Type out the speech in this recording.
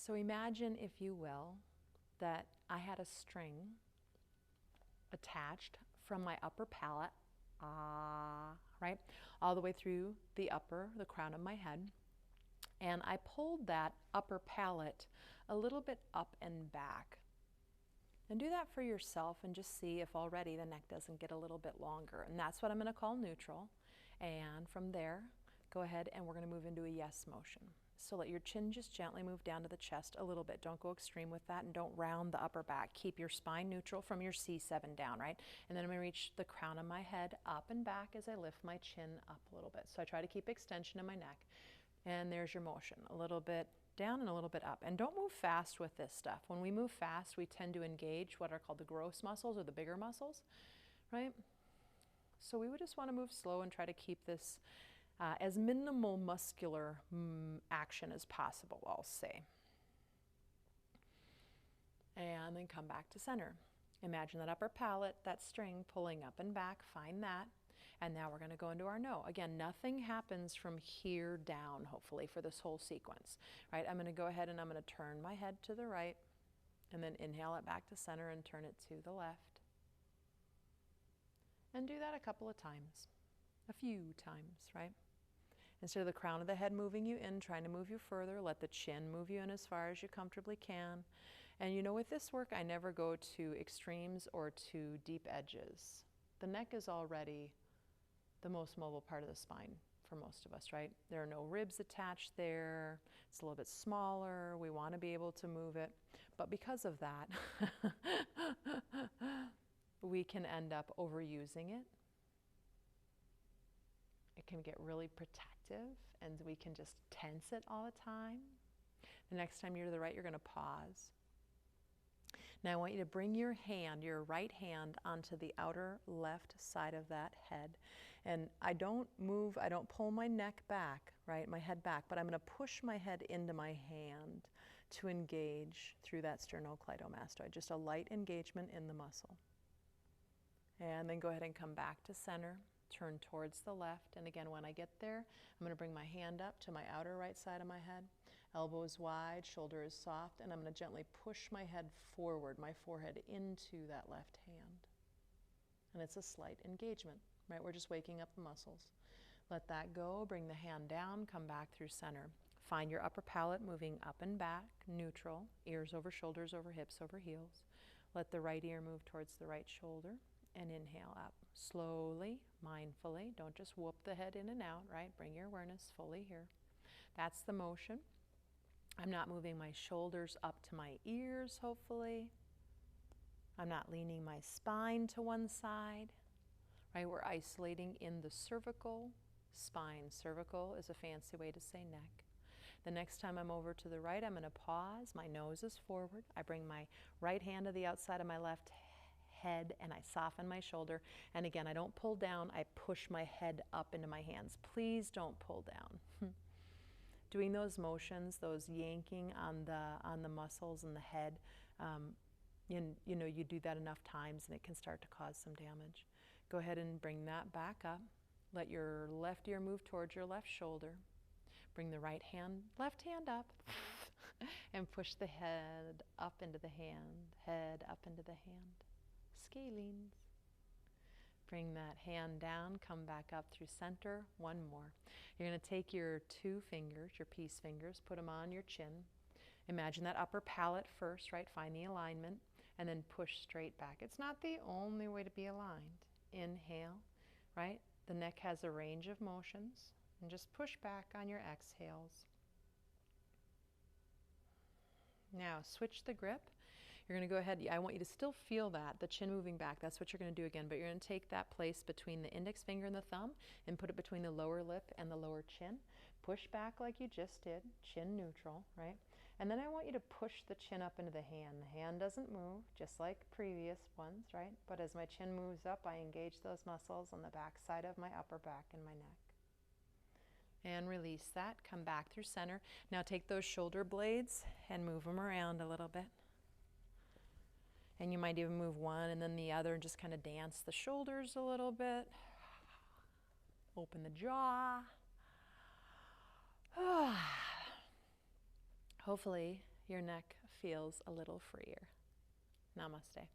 So imagine, if you will, that I had a string attached from my upper palate, right, all the way through the crown of my head. And I pulled that upper palate a little bit up and back. And do that for yourself and just see if already the neck doesn't get a little bit longer. And that's what I'm going to call neutral. And from there, go ahead and we're going to move into a yes motion. So let your chin just gently move down to the chest a little bit. Don't go extreme with that, and don't round the upper back. Keep your spine neutral from your C7 down, right? And then I'm going to reach the crown of my head up and back as I lift my chin up a little bit. So I try to keep extension in my neck. And there's your motion, a little bit down and a little bit up. And don't move fast with this stuff. When we move fast, we tend to engage what are called the gross muscles or the bigger muscles, right? So we would just want to move slow and try to keep this as minimal muscular action as possible, I'll say. And then come back to center. Imagine that upper palate, that string pulling up and back, find that. And now we're going to go into our no. Again, nothing happens from here down, hopefully, for this whole sequence, right? I'm going to go ahead and I'm going to turn my head to the right, and then inhale it back to center and turn it to the left. And do that a couple of times, a few times, right? Instead of the crown of the head moving you in, trying to move you further, let the chin move you in as far as you comfortably can. And you know, with this work, I never go to extremes or to deep edges. The neck is already the most mobile part of the spine for most of us, right? There are no ribs attached there. It's a little bit smaller. We want to be able to move it. But because of that, we can end up overusing it. It can get really protective, and we can just tense it all the time. The next time you're to the right, you're going to pause. Now I want you to bring your hand, your right hand, onto the outer left side of that head. And I don't move, I don't pull my neck back, right, my head back, but I'm going to push my head into my hand to engage through that sternocleidomastoid, just a light engagement in the muscle. And then go ahead and come back to center. Turn towards the left, and again, when I get there, I'm going to bring my hand up to my outer right side of my head. Elbow is wide, shoulder is soft, and I'm going to gently push my head forward, my forehead into that left hand. And it's a slight engagement, right? We're just waking up the muscles. Let that go, bring the hand down, come back through center. Find your upper palate moving up and back, neutral, ears over shoulders, over hips, over heels. Let the right ear move towards the right shoulder. And inhale up slowly, mindfully. Don't just whoop the head in and out, right? Bring your awareness fully here. That's the motion. I'm not moving my shoulders up to my ears, hopefully. I'm not leaning my spine to one side, right? We're isolating in the cervical spine. Cervical is a fancy way to say neck. The next time I'm over to the right, I'm going to pause. My nose is forward. I bring my right hand to the outside of my left head, and I soften my shoulder. And again, I don't pull down, I push my head up into my hands. Please don't pull down. Doing those motions, those yanking on the muscles and the head, you know, you do that enough times and it can start to cause some damage. Go ahead and bring that back up. Let your left ear move towards your left shoulder. Bring the left hand up and push the head up into the hand, head up into the hand. Scalenes. Bring that hand down, come back up through center. One more. You're going to take your two fingers, your peace fingers, put them on your chin. Imagine that upper palate first, right? Find the alignment, and then push straight back. It's not the only way to be aligned. Inhale, right? The neck has a range of motions, and just push back on your exhales. Now switch the grip. You're going to go ahead, I want you to still feel that, the chin moving back. That's what you're going to do again, but you're going to take that place between the index finger and the thumb and put it between the lower lip and the lower chin. Push back like you just did, chin neutral, right? And then I want you to push the chin up into the hand. The hand doesn't move, just like previous ones, right? But as my chin moves up, I engage those muscles on the back side of my upper back and my neck. And release that, come back through center. Now take those shoulder blades and move them around a little bit. And you might even move one and then the other and just kind of dance the shoulders a little bit. Open the jaw. Hopefully your neck feels a little freer. Namaste.